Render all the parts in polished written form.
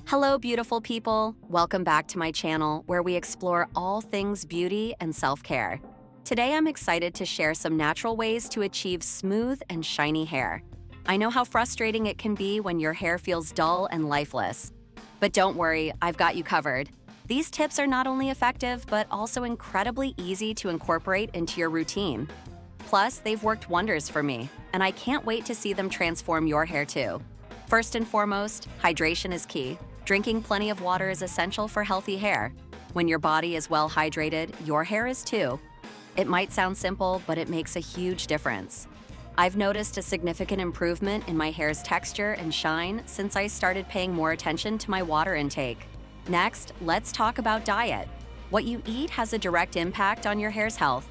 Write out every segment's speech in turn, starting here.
Hello, beautiful people. Welcome back to my channel where we explore all things beauty and self-care. Today, I'm excited to share some natural ways to achieve smooth and shiny hair. I know how frustrating it can be when your hair feels dull and lifeless. But don't worry, I've got you covered. These tips are not only effective, but also incredibly easy to incorporate into your routine. Plus, they've worked wonders for me, and I can't wait to see them transform your hair too. First and foremost, hydration is key. Drinking plenty of water is essential for healthy hair. When your body is well hydrated, your hair is too. It might sound simple, but it makes a huge difference. I've noticed a significant improvement in my hair's texture and shine since I started paying more attention to my water intake. Next, let's talk about diet. What you eat has a direct impact on your hair's health.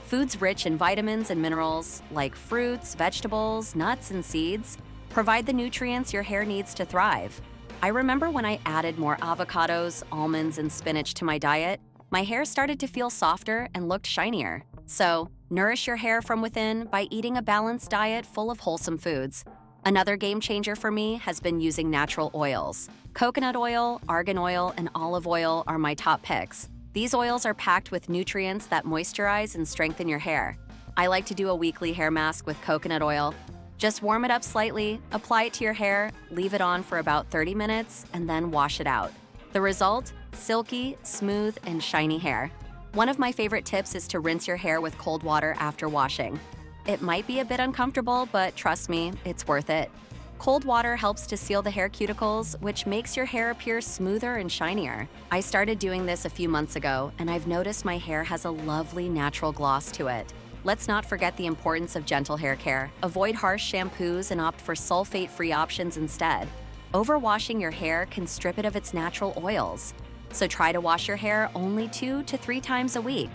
Foods rich in vitamins and minerals, like fruits, vegetables, nuts, and seeds, provide the nutrients your hair needs to thrive. I remember when I added more avocados, almonds, and spinach to my diet, my hair started to feel softer and looked shinier. So, nourish your hair from within by eating a balanced diet full of wholesome foods. Another game changer for me has been using natural oils. Coconut oil, argan oil, and olive oil are my top picks. These oils are packed with nutrients that moisturize and strengthen your hair. I like to do a weekly hair mask with coconut oil. Just warm it up slightly, apply it to your hair, leave it on for about 30 minutes, and then wash it out. The result? Silky, smooth, and shiny hair. One of my favorite tips is to rinse your hair with cold water after washing. It might be a bit uncomfortable, but trust me, it's worth it. Cold water helps to seal the hair cuticles, which makes your hair appear smoother and shinier. I started doing this a few months ago, and I've noticed my hair has a lovely natural gloss to it. Let's not forget the importance of gentle hair care. Avoid harsh shampoos and opt for sulfate-free options instead. Overwashing your hair can strip it of its natural oils. So try to wash your hair only 2 to 3 times a week.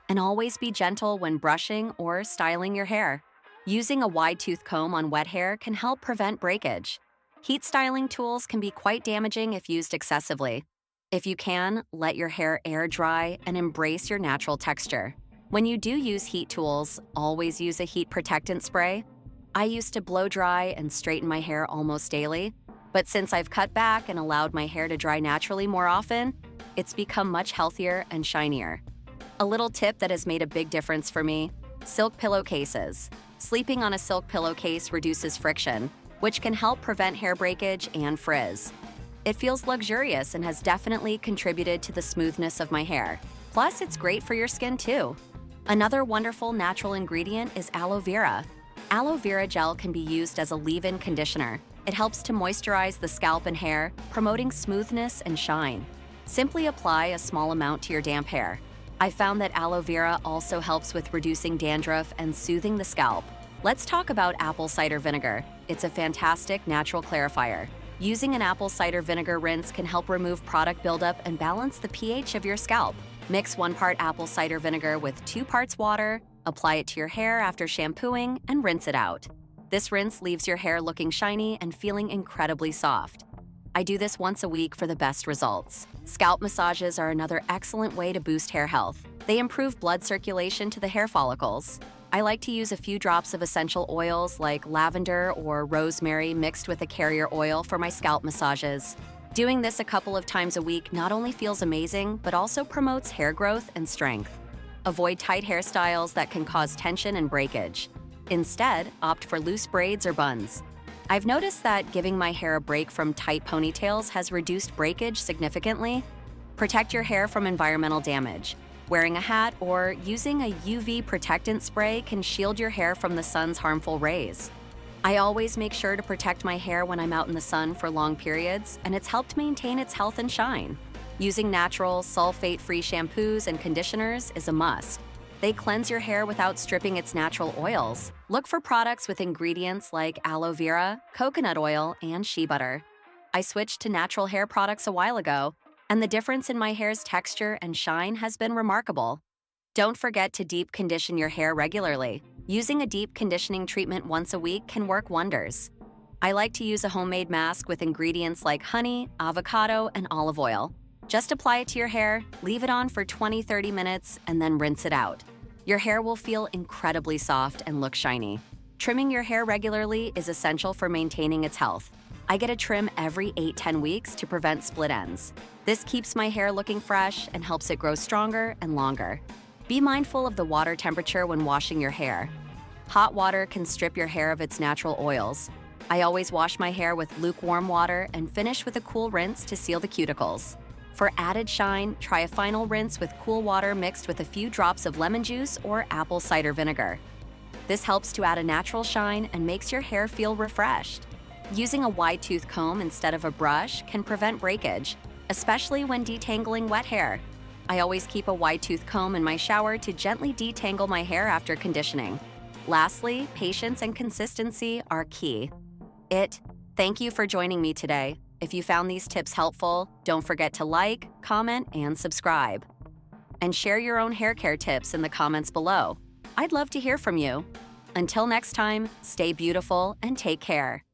And always be gentle when brushing or styling your hair. Using a wide-tooth comb on wet hair can help prevent breakage. Heat styling tools can be quite damaging if used excessively. If you can, let your hair air dry and embrace your natural texture. When you do use heat tools, always use a heat protectant spray. I used to blow dry and straighten my hair almost daily, but since I've cut back and allowed my hair to dry naturally more often, it's become much healthier and shinier. A little tip that has made a big difference for me: silk pillowcases. Sleeping on a silk pillowcase reduces friction, which can help prevent hair breakage and frizz. It feels luxurious and has definitely contributed to the smoothness of my hair. Plus, it's great for your skin too. Another wonderful natural ingredient is aloe vera. Aloe vera gel can be used as a leave-in conditioner. It helps to moisturize the scalp and hair, promoting smoothness and shine. Simply apply a small amount to your damp hair. I found that aloe vera also helps with reducing dandruff and soothing the scalp. Let's talk about apple cider vinegar. It's a fantastic natural clarifier. Using an apple cider vinegar rinse can help remove product buildup and balance the pH of your scalp. Mix 1 part apple cider vinegar with 2 parts water, apply it to your hair after shampooing, and rinse it out. This rinse leaves your hair looking shiny and feeling incredibly soft. I do this once a week for the best results. Scalp massages are another excellent way to boost hair health. They improve blood circulation to the hair follicles. I like to use a few drops of essential oils like lavender or rosemary mixed with a carrier oil for my scalp massages. Doing this a couple of times a week not only feels amazing, but also promotes hair growth and strength. Avoid tight hairstyles that can cause tension and breakage. Instead, opt for loose braids or buns. I've noticed that giving my hair a break from tight ponytails has reduced breakage significantly. Protect your hair from environmental damage. Wearing a hat or using a UV protectant spray can shield your hair from the sun's harmful rays. I always make sure to protect my hair when I'm out in the sun for long periods, and it's helped maintain its health and shine. Using natural, sulfate-free shampoos and conditioners is a must. They cleanse your hair without stripping its natural oils. Look for products with ingredients like aloe vera, coconut oil, and shea butter. I switched to natural hair products a while ago, and the difference in my hair's texture and shine has been remarkable. Don't forget to deep condition your hair regularly. Using a deep conditioning treatment once a week can work wonders. I like to use a homemade mask with ingredients like honey, avocado, and olive oil. Just apply it to your hair, leave it on for 20-30 minutes, and then rinse it out. Your hair will feel incredibly soft and look shiny. Trimming your hair regularly is essential for maintaining its health. I get a trim every 8-10 weeks to prevent split ends. This keeps my hair looking fresh and helps it grow stronger and longer. Be mindful of the water temperature when washing your hair. Hot water can strip your hair of its natural oils. I always wash my hair with lukewarm water and finish with a cool rinse to seal the cuticles. For added shine, try a final rinse with cool water mixed with a few drops of lemon juice or apple cider vinegar. This helps to add a natural shine and makes your hair feel refreshed. Using a wide-tooth comb instead of a brush can prevent breakage, especially when detangling wet hair. I always keep a wide-tooth comb in my shower to gently detangle my hair after conditioning. Lastly, patience and consistency are key. Thank you for joining me today. If you found these tips helpful, don't forget to like, comment, and subscribe. And share your own hair care tips in the comments below. I'd love to hear from you. Until next time, stay beautiful and take care.